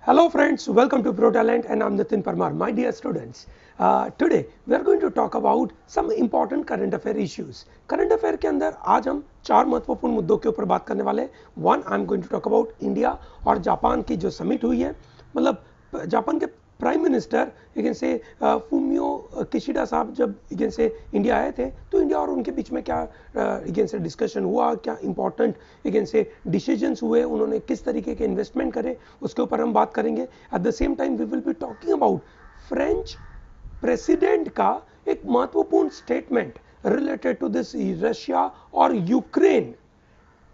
Hello friends, welcome to Pro Talent and I'm Nitin Parmar. My dear students, today we are going to talk about some important current affair issues. Current affair के अंदर आज हम चार महत्वपूर्ण मुद्दों के ऊपर बात करने वाले हैं. One, I am going to talk about India और जापान की जो समिट हुई है, मतलब जापान के प्राइम मिनिस्टर यू से फूमियो किशिडा साहब जब यू से इंडिया आए थे, तो इंडिया और उनके बीच में क्या यू से डिस्कशन हुआ, क्या इंपॉर्टेंट यू से डिसीजंस हुए, उन्होंने किस तरीके के इन्वेस्टमेंट करे, उसके ऊपर हम बात करेंगे. At the same time we will be talking about French president का एक महत्वपूर्ण statement related to this Russia और यूक्रेन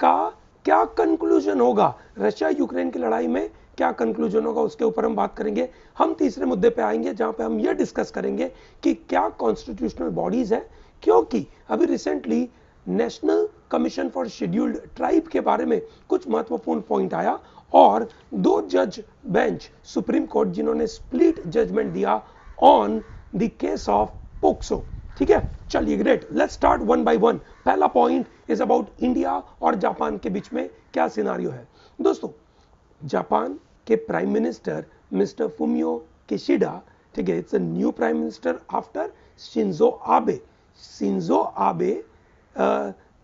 का क्या कंक्लूजन होगा, रशिया यूक्रेन की लड़ाई में क्या कंक्लूजन होगा, उसके ऊपर हम बात करेंगे. हम तीसरे मुद्दे पे आएंगे जहां पे हम ये डिस्कस करेंगे कि क्या कॉन्स्टिट्यूशनल बॉडीज है, क्योंकि अभी recently national Commission for Scheduled tribe के बारे में कुछ महत्वपूर्ण पॉइंट आया और दो जज बेंच सुप्रीम कोर्ट जिन्होंने स्प्लिट जजमेंट दिया on the case of POCSO. ठीक है, चलिए great, let's start one by one. पहला पॉइंट इज अबाउट इंडिया और जापान के बीच में क्या सिनारियो है. दोस्तों, जापान के प्राइम मिनिस्टर मिस्टर फूमियो किशिडा, ठीक है, it's a new prime minister after Shinzo Abe. Shinzo Abe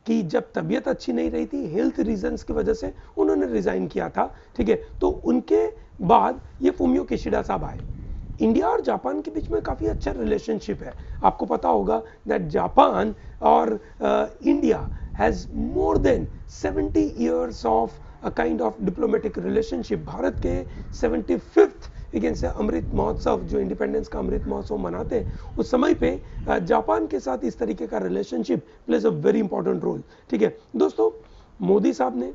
की जब तबीयत अच्छी नहीं रही थी, हेल्थ रीजंस की वजह से उन्होंने रिजाइन किया था. ठीक है, तो उनके बाद ये फूमियो किशिडा साहब आए. इंडिया और जापान के बीच में काफी अच्छा रिलेशनशिप है. आपको पता होगा दैट जापान और India has more than 70 years of a kind of diplomatic relationship. Bharat के 75th से अमृत महोत्सव, जो इंडिपेंडेंस का अमृत महोत्सव मनाते हैं, उस समय पे जापान के साथ इस तरीके का relationship plays a very important role. ठीक है दोस्तों, मोदी साहब ने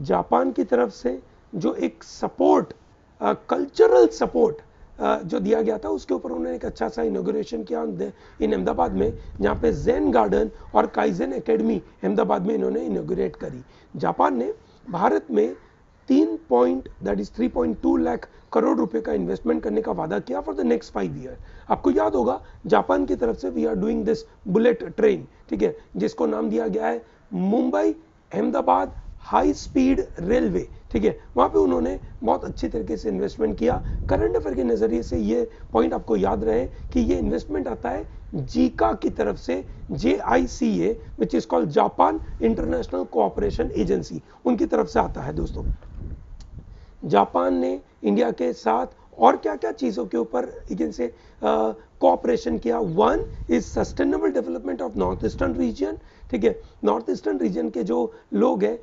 जापान की तरफ से जो एक सपोर्ट, कल्चरल सपोर्ट जो दिया गया था, उसके ऊपर उन्होंने एक अच्छा सा इनॉग्रेशन किया इन अहमदाबाद में, जहां पे जेन गार्डन और काइजन एकेडमी अहमदाबाद में इन्होंने इनॉग्रेट करी. जापान ने भारत में 3.2 लाख करोड़ रुपए का इन्वेस्टमेंट करने का वादा किया फॉर द नेक्स्ट 5 ईयर. आपको याद होगा जापान की तरफ से we are doing this bullet train, ठीक है, जिसको नाम दिया गया है Mumbai Ahmedabad high speed railway. ठीक है, वहां पे उन्होंने बहुत अच्छी तरीके से इन्वेस्टमेंट किया. करंट अफेयर के नजरिए से ये पॉइंट आपको याद रहे कि ये इन्वेस्टमेंट आता है जीका की तरफ से, JICA which is called Japan international cooperation agency, उनकी तरफ से आता है. दोस्तों, जापान ने इंडिया के साथ और क्या क्या चीजों के ऊपर से कोऑपरेशन किया. One is sustainable development of north eastern region. ठीक है, नॉर्थ ईस्टर्न रीजन के जो लोग हैं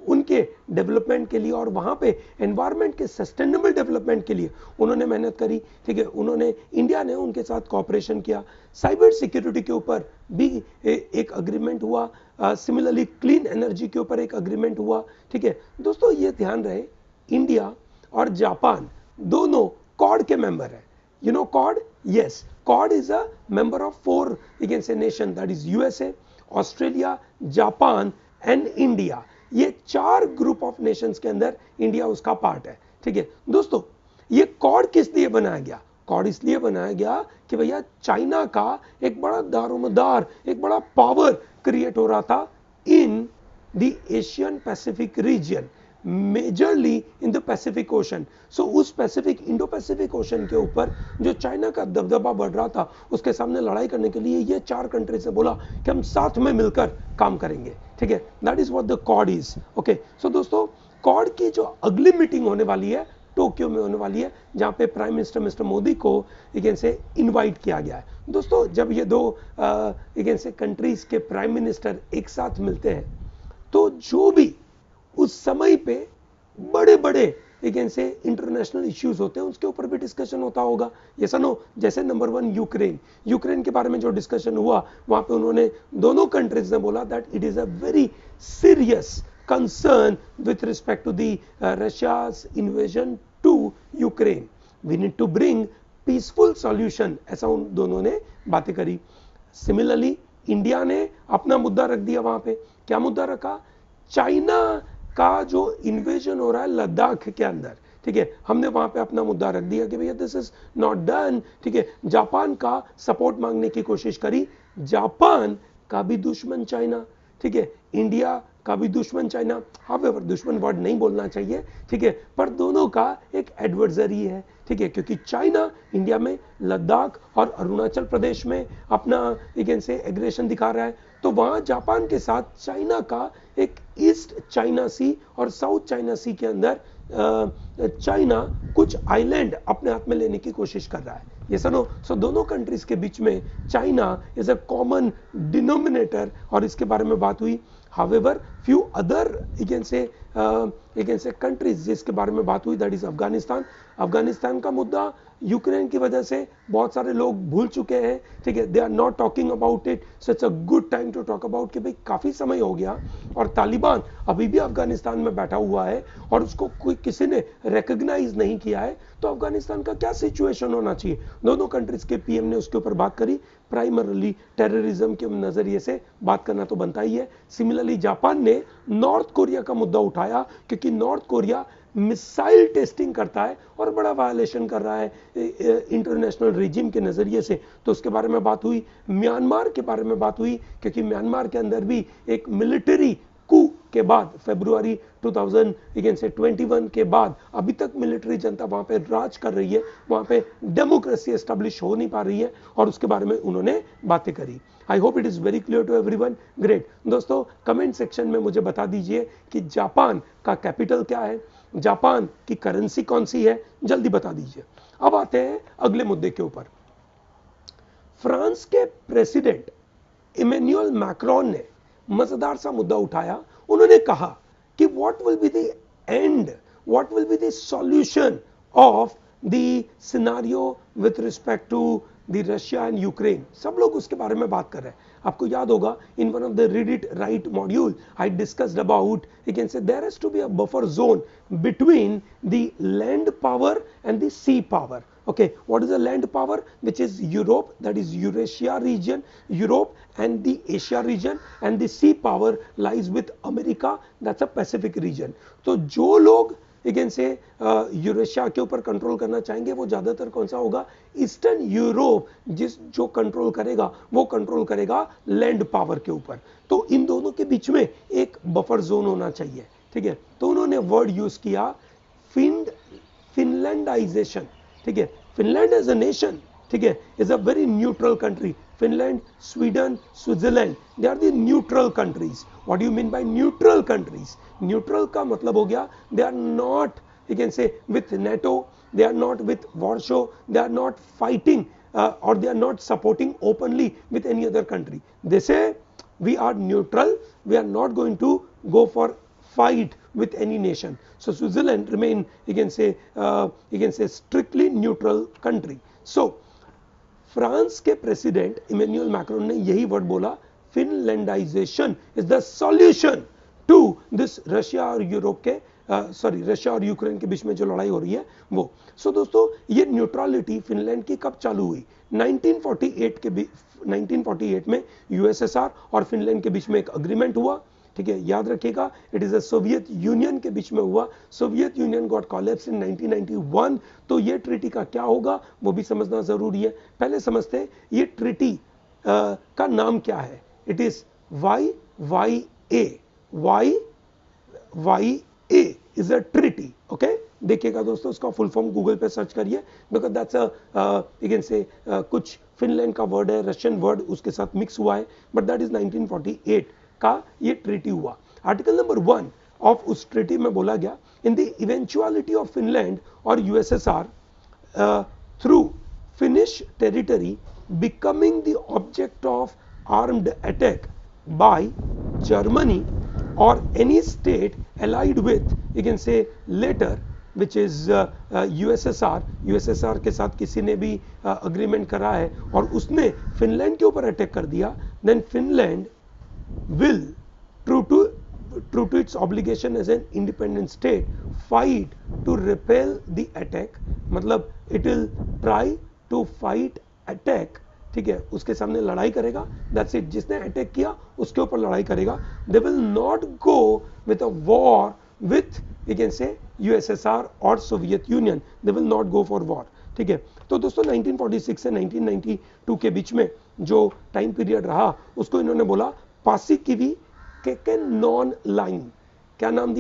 उनके डेवलपमेंट के लिए और वहां पे एनवायरनमेंट के सस्टेनेबल डेवलपमेंट के लिए उन्होंने मेहनत करी. ठीक है, उन्होंने, इंडिया ने उनके साथ कोऑपरेशन किया. साइबर सिक्योरिटी के ऊपर भी एक अग्रीमेंट हुआ. सिमिलरली क्लीन एनर्जी के ऊपर एक अग्रीमेंट हुआ. ठीक है दोस्तों, ये ध्यान रहे इंडिया और जापान दोनों कॉड के मेंबर है. You know Quad? Yes, Quad is a member of 4 nation, that is USA, Australia, Japan and India. ये 4 ग्रुप ऑफ नेशंस के अंदर इंडिया उसका पार्ट है. ठीक है दोस्तों, ये कॉड किस लिए बनाया गया? कॉड इसलिए बनाया गया कि भैया चाइना का एक बड़ा दारोमदार, एक बड़ा पावर क्रिएट हो रहा था in the Asian Pacific region, majorly in the Pacific Ocean. So उस पैसिफिक, इंडो पैसिफिक ओशन के ऊपर जो चाइना का दबदबा बढ़ रहा था, उसके सामने लड़ाई करने के लिए ये 4 कंट्री से बोला कि हम साथ में मिलकर काम करेंगे. ठीक है, that is what the cod is. Okay, so दोस्तों, कॉड की जो अगली मीटिंग होने वाली है टोक्यो में होने वाली है, जहां पे प्राइम मिनिस्टर मिस्टर मोदी को से इनवाइट किया गया है. दोस्तों, जब ये दो से कंट्रीज के प्राइम मिनिस्टर एक साथ मिलते हैं, तो जो भी उस समय पे बड़े बड़े से इंटरनेशनल इश्यूज होते हैं, उसके ऊपर भी डिस्कशन होता होगा. ये सनो, जैसे नंबर 1 यूक्रेन के बारे में जो डिस्कशन हुआ, वहां पे उन्होंने, दोनों कंट्रीज ने बोला that it is a very serious concern with respect to the Russia's invasion to Ukraine. We need to bring peaceful solution, ऐसा उन दोनों ने बातें करी. सिमिलरली इंडिया ने अपना मुद्दा रख दिया वहां पे. क्या मुद्दा रखा? चाइना का जो इन्वेजन हो रहा है लद्दाख के अंदर, ठीक है, हमने वहां पे अपना मुद्दा रख दिया कि भैया दिस इज नॉट डन. ठीक है, जापान का सपोर्ट मांगने की कोशिश करी. जापान का भी दुश्मन चाइना. ठीक है, इंडिया का भी दुश्मन चाइना, हावेवर दुश्मन वर्ड नहीं बोलना चाहिए, ठीक है, पर दोनों का एक एडवर्सरी है, ठीक है, क्योंकि चाइना इंडिया में लद्दाख और अरुणाचल प्रदेश में अपना एक से एग्रेशन दिखा रहा है, तो वहां जापान के साथ चाइना का एक ईस्ट चाइना सी और साउथ चाइना सी के अंदर चाइना कुछ आइलैंड अपने हाथ में लेने की कोशिश कर रहा है, ये सुनो। सो दोनों कंट्रीज के बीच में China is a common denominator और इसके बारे में बात हुई। However, few other you can say countries जिसके बारे में बात हुई, that is अफगानिस्तान। अफगानिस्तान का मुद्दा यूक्रेन की वजह से बहुत सारे लोग भूल चुके हैं, ठीक है, they are not talking about it, so it's a good time to talk about कि भाई काफी समय हो गया और तालिबान अभी भी अफगानिस्तान में बैठा हुआ है और उसको कोई किसी ने रिकॉग्नाइज नहीं किया है, तो अफगानिस्तान का क्या सिचुएशन होना चाहिए। दोनों कंट्रीज के पीएम ने उसके ऊपर बात करी, प्राइमरली टेररिज्म के नजरिए से बात करना तो बनता ही है। सिमिलरली जापान ने नॉर्थ कोरिया का मुद्दा उठाया, क्योंकि नॉर्थ कोरिया मिसाइल टेस्टिंग करता है और बड़ा वायलेशन कर रहा है इंटरनेशनल रिजिम के नजरिए से, तो उसके बारे में बात हुई। म्यांमार के बारे में बात हुई, क्योंकि म्यांमार के अंदर भी एक मिलिट्री कू के बाद फरवरी 2021 के बाद अभी तक मिलिट्री जनता वहां पे राज कर रही है, वहां पे डेमोक्रेसी एस्टेब्लिश हो नहीं पा रही है, और उसके बारे में उन्होंने बातें करी। I hope it is very clear to everyone. Great दोस्तों, कमेंट सेक्शन में मुझे बता दीजिए कि जापान का कैपिटल क्या है, जापान की करेंसी कौन सी है, जल्दी बता दीजिए। अब आते हैं अगले मुद्दे के ऊपर। फ्रांस के प्रेसिडेंट इमैनुअल मैक्रोन ने मजेदार सा मुद्दा उठाया। उन्होंने कहा कि what will be the end, what will be the solution of the scenario with respect to the Russia and Ukraine. सब लोग उसके बारे में बात कर रहे हैं। आपको याद होगा, in one of the read it right module I discussed about, you can say there has to be a buffer zone between the land power and the sea power. Okay, what is the land power? Which is Europe, that is Eurasia region, Europe and the Asia region, and the sea power lies with America, that's a Pacific region. तो जो लोग you can say Eurasia के ऊपर control करना चाहेंगे, वो ज्यादातर कौन सा होगा, ईस्टर्न यूरोप जो कंट्रोल करेगा वो कंट्रोल करेगा लैंड पावर के ऊपर। तो इन दोनों के बीच में एक बफर जोन होना चाहिए, ठीक है। तो उन्होंने वर्ड यूज किया फिनलैंडाइजेशन, ठीक है। फिनलैंड एज अ नेशन, ठीक है, is a very neutral country. Finland, Sweden, Switzerland, they are the neutral countries. What do you mean by neutral countries? Neutral का मतलब हो गया they are not, you can say, with NATO, they are not with Warsaw, they are not fighting or they are not supporting openly with any other country. They say we are neutral, we are not going to go for fight with any nation. So Switzerland remain, you can say strictly neutral country. So France के president Emmanuel Macron ने यही word बोला, Finlandization is the solution to this Russia और Europe के Russia और Ukraine के बीच में जो लड़ाई हो रही है वो। सो दोस्तों, ये न्यूट्रलिटी फिनलैंड की कब चालू हुई? 1948 में यूएसएसआर और फिनलैंड के बीच में एक अग्रीमेंट हुआ, ठीक है, याद रखिएगा, it is a Soviet union के बीच में हुआ। सोवियत यूनियन गॉट कोलैप्स इन 1991। तो ये ट्रीटी का क्या होगा वो भी समझना जरूरी है। पहले समझते हैं ये ट्रीटी का नाम क्या है। It is YYA is a treaty, okay. देखिएगा दोस्तों, उसका फुल फॉर्म गूगल पे सर्च करिए, बिकॉज दैट्स यू कैन से कुछ फिनलैंड का वर्ड है, रशियन वर्ड उसके साथ मिक्स हुआ है, बट दैट इज 1948 का ये ट्रीटी हुआ। आर्टिकल नंबर 1 ऑफ उस ट्रीटी में बोला गया, in the eventuality of Finland और USSR through Finnish territory becoming the object of armed attack by Germany or any state allied with, you can say later, which is USSR के साथ किसी ने भी अग्रीमेंट करा है और उसने फिनलैंड के ऊपर अटैक कर दिया, then Finland will, true to its obligation as an independent state, fight to repel the attack. मतलब it will try to fight attack, ठीक है, उसके सामने लड़ाई करेगा, दैट्स इट। जिसने अटैक किया उसके ऊपर लड़ाई करेगा। They will not go with a war with, you can say, USSR और Soviet Union, they will not go for war, ठीक है। तो दोस्तों 1946 से 1992 के बीच में जो टाइम पीरियड रहा उसको इन्होंने बोला पासिकिवी केकेनॉन लाइन, क्या नाम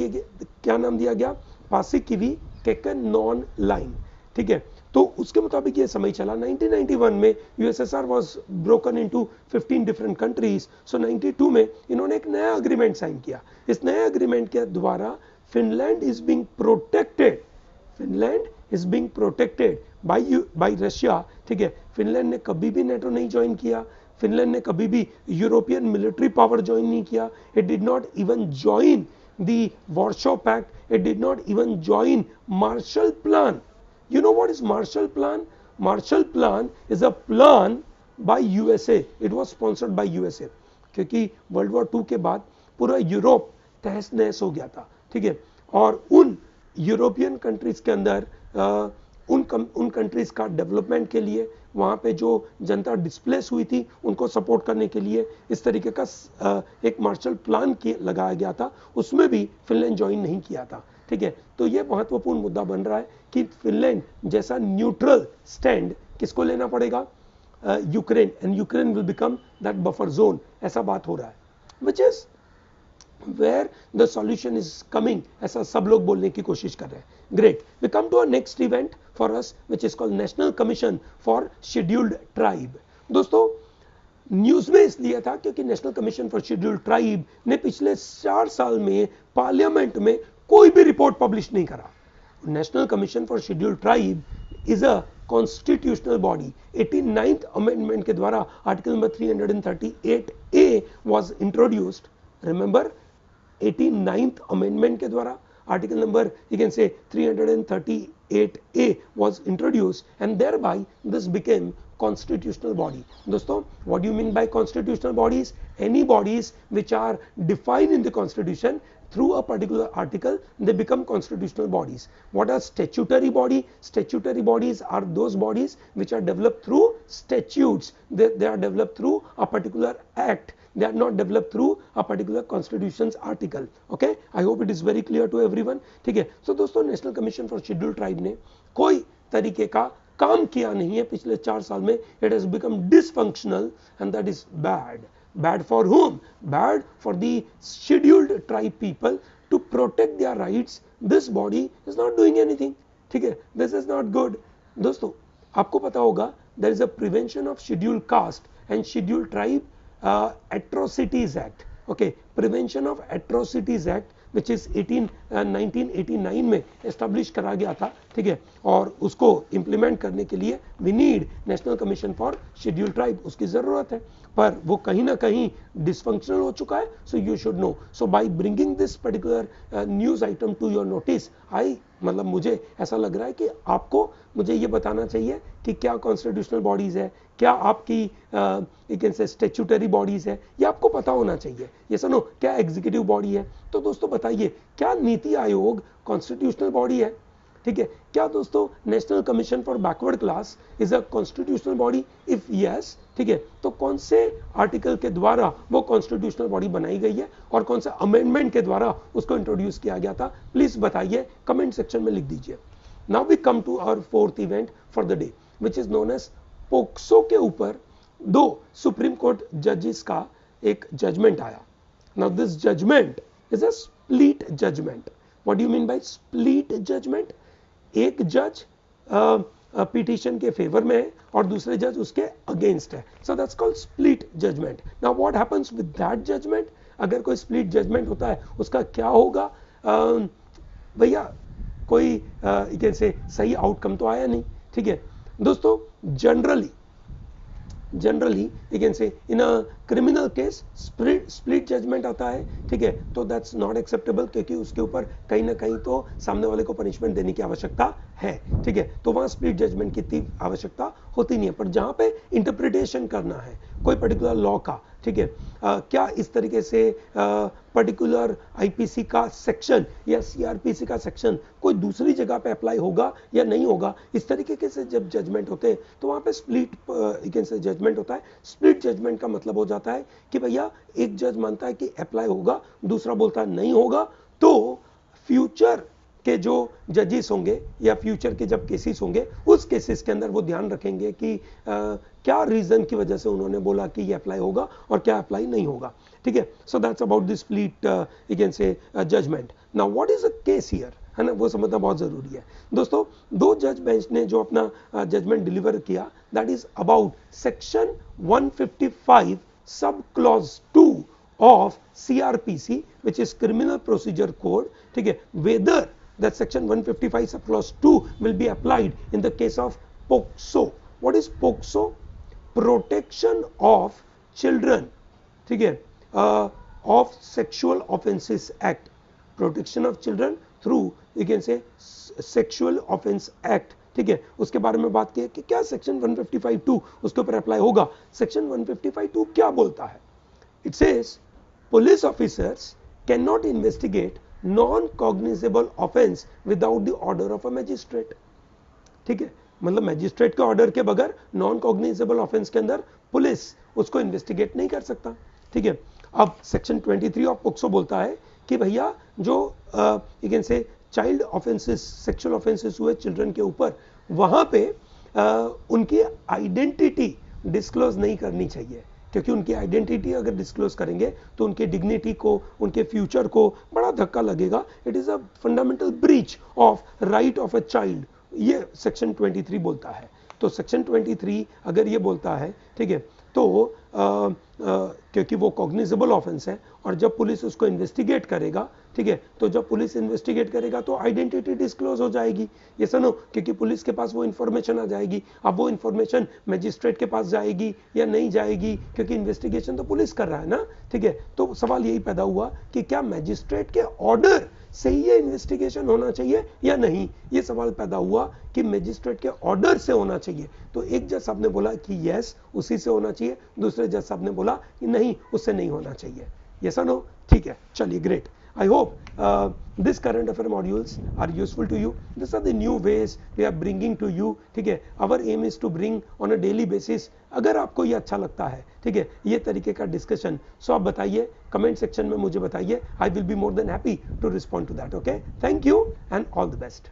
दिया गया? पासिकिवी केकेनॉन लाइन, ठीक है। तो उसके मुताबिक ये समय चला। 1991 में USSR was broken into 15 different countries. So 92 में इन्होंने एक नया अग्रीमेंट साइन किया। इस नए अग्रीमेंट के द्वारा Finland is being protected, Finland is being protected by Russia, ठीक है। फिनलैंड ने कभी भी नेटो नहीं ज्वाइन किया, फिनलैंड ने कभी भी यूरोपियन मिलिट्री पावर ज्वाइन नहीं किया, it did not even join the Warsaw Pact, it did not even join Marshall Plan. You know what is Marshall Plan? Marshall Plan is a plan by USA. It was sponsored by USA. क्योंकि world war 2 के बाद पूरा Europe तहस नहस हो गया था, ठीक है। और उन यूरोपियन कंट्रीज के अंदर उन कंट्रीज का डेवलपमेंट के लिए, वहाँ पे जो जनता डिस्प्लेस हुई थी उनको सपोर्ट करने के लिए इस तरीके का एक मार्शल प्लान लगाया गया था। उसमें भी फिनलैंड ज्वाइन नहीं किया था, ठीक है। तो ये महत्वपूर्ण मुद्दा बन रहा है कि फिनलैंड जैसा न्यूट्रल स्टैंड किसको लेना पड़ेगा? Ukraine, and Ukraine will become that buffer zone, ऐसा बात हो रहा है, which is where the solution is coming, ऐसा सब लोग बोलने की कोशिश कर रहे हैं। Great, we come to a next event for us which is called National Commission for Scheduled Tribe. दोस्तों न्यूज में इसलिए था क्योंकि National Commission for Scheduled Tribe ने पिछले 4 साल में पार्लियामेंट में कोई भी रिपोर्ट पब्लिश नहीं करा। National Commission for Scheduled tribe is a constitutional body. 89th amendment के द्वारा article number 338A was introduced. Remember, 89th amendment के द्वारा article number you can say 338A was introduced, and thereby this became constitutional body. दोस्तों, what do you mean by constitutional bodies? Any bodies which are defined in the constitution through a particular article, they become constitutional bodies. What are statutory body? Statutory bodies are those bodies which are developed through statutes. They are developed through a particular act. They are not developed through a particular constitution's article. Okay, I hope it is very clear to everyone. ठीक है। So दोस्तों, national Commission for Scheduled Tribe ने कोई तरीके का काम किया नहीं है पिछले 4 साल में। It has become dysfunctional, and that is bad. Bad for whom? Bad for the scheduled tribe people to protect their rights. This body is not doing anything. ठीक है, this is not good. दोस्तों, आपको पता होगा there is a Prevention of Scheduled Caste and Scheduled Tribe Atrocities Act. Okay, Prevention of Atrocities Act which is 1989 में establish करा गया था, ठीक है। और उसको इम्प्लीमेंट करने के लिए we need National Commission for Scheduled Tribe, उसकी जरूरत है, पर वो कहीं ना कहीं डिसफंक्शनल हो चुका है। So you should know. So by bringing this particular news item to your notice, मतलब मुझे ऐसा लग रहा है कि आपको मुझे ये बताना चाहिए कि क्या कॉन्स्टिट्यूशनल बॉडीज है, क्या आपकी स्टैट्यूटरी बॉडीज है, ये आपको पता होना चाहिए। ये सुनो, क्या एग्जीक्यूटिव बॉडी है? तो दोस्तों बताइए, क्या नीति आयोग कॉन्स्टिट्यूशनल बॉडी है? ठीक है। क्या दोस्तों national Commission for backward class is a constitutional body? If yes, ठीक है, तो कौन से आर्टिकल के द्वारा वो कॉन्स्टिट्यूशनल बॉडी बनाई गई है और कौन से अमेंडमेंट के द्वारा उसको इंट्रोड्यूस किया गया था? प्लीज बताइए, कमेंट सेक्शन में लिख दीजिए। Now we come to our 4th event for the day which is known as POCSO के ऊपर 2 सुप्रीम कोर्ट जजेस का एक जजमेंट आया। Now this judgement is a split judgement. What do you mean by split judgement? एक जज petition के favour में है और दूसरे जज उसके अगेंस्ट है। So that's called split judgement. Now what happens with that judgement? अगर कोई स्प्लिट जजमेंट होता है उसका क्या होगा? भैया कोई से सही आउटकम तो आया नहीं, ठीक है। दोस्तों generally you can say in a criminal case split judgment आता है, ठीक है, तो that's not acceptable क्योंकि उसके ऊपर कहीं ना कहीं तो सामने वाले को पनिशमेंट देने की आवश्यकता है, ठीक है। तो वहां स्प्लिट जजमेंट की इतनी आवश्यकता होती नहीं है। पर जहां पे इंटरप्रिटेशन करना है कोई पर्टिकुलर लॉ का, ठीक है, क्या इस तरीके से पर्टिकुलर आईपीसी का सेक्शन या सीआरपीसी का सेक्शन कोई दूसरी जगह पे अप्लाई होगा या नहीं होगा, इस तरीके से जब जजमेंट होते हैं तो वहां पे स्प्लिट जजमेंट होता है। स्प्लिट जजमेंट का मतलब हो जाता है कि भैया एक जज मानता है कि अप्लाई होगा, दूसरा बोलता है नहीं होगा, तो फ्यूचर के जो जजेस होंगे या फ्यूचर के जब केसेस होंगे, उस केसेस के अंदर वो ध्यान रखेंगे कि क्या रीजन की वजह से उन्होंने बोला कि ये अप्लाई होगा और क्या अप्लाई नहीं होगा, ठीक है। So that's about this split you can say judgement. Now what is a case here, है ना, वो समझना बहुत जरूरी है दोस्तों। दो जज बेंच ने जो अपना जजमेंट डिलीवर किया, that is about section 155 sub clause 2 of CRPC, which is Criminal Procedure Code, ठीक है, whether that section 155 sub clause 2 will be applied in the case of POCSO. What is POCSO? Protection of Children, ठीक है, of Sexual Offences Act. Protection of Children through you can say Sexual Offense Act, ठीक है। उसके बारे में बात की कि क्या सेक्शन 155(2) उसके ऊपर अप्लाई होगा। सेक्शन 155(2) क्या बोलता है? It says police officers cannot investigate non-cognizable offense without the order of a magistrate, ठीक है, मतलब मैजिस्ट्रेट के ऑर्डर के बगैर नॉन कॉग्निजेबल ऑफेंस के अंदर पुलिस उसको इन्वेस्टिगेट नहीं कर सकता, ठीक है। अब सेक्शन 23 ऑफ पोक्सो बोलता है कि भैया जो यू कैन से चाइल्ड ऑफेंसेस, सेक्सुअल ऑफेंसेस हुए चिल्ड्रन के ऊपर, वहां पे उनकी आइडेंटिटी डिस्क्लोज नहीं करनी चाहिए, क्योंकि उनकी आइडेंटिटी अगर डिस्क्लोज करेंगे तो उनके डिग्निटी को, उनके फ्यूचर को बड़ा धक्का लगेगा। It is a fundamental breach of right of a child, ये सेक्शन 23 बोलता है। तो सेक्शन 23 अगर ये बोलता है, ठीक है, तो क्योंकि वो कॉग्निजेबल ऑफेंस है और जब पुलिस उसको इन्वेस्टिगेट करेगा, ठीक है, तो जब पुलिस इन्वेस्टिगेट करेगा तो आइडेंटिटी डिस्क्लोज हो जाएगी, ये सुनो, क्योंकि पुलिस के पास वो इन्फॉर्मेशन आ जाएगी। अब वो इन्फॉर्मेशन मैजिस्ट्रेट के पास जाएगी या नहीं जाएगी, क्योंकि इन्वेस्टिगेशन तो पुलिस कर रहा है ना, ठीक है। तो सवाल यही पैदा हुआ कि क्या मैजिस्ट्रेट के ऑर्डर से ही ये इन्वेस्टिगेशन होना चाहिए या नहीं। ये सवाल पैदा हुआ कि मैजिस्ट्रेट के ऑर्डर से होना चाहिए। तो एक जज साहब ने बोला कि यस उसी से होना चाहिए, दूसरे जज साहब ने बोला कि नहीं उससे नहीं होना चाहिए। यस और नो, ठीक है, चलिए great. I hope this current affair modules are useful to you. These are the new ways we are bringing to you, ठीक है। Our aim is to bring on a daily basis. अगर आपको ये अच्छा लगता है, ठीक है, ये तरीके का डिस्कशन, सो आप बताइए कमेंट सेक्शन में, मुझे बताइए। I will be more than happy to respond to that. Okay, thank you and all the best.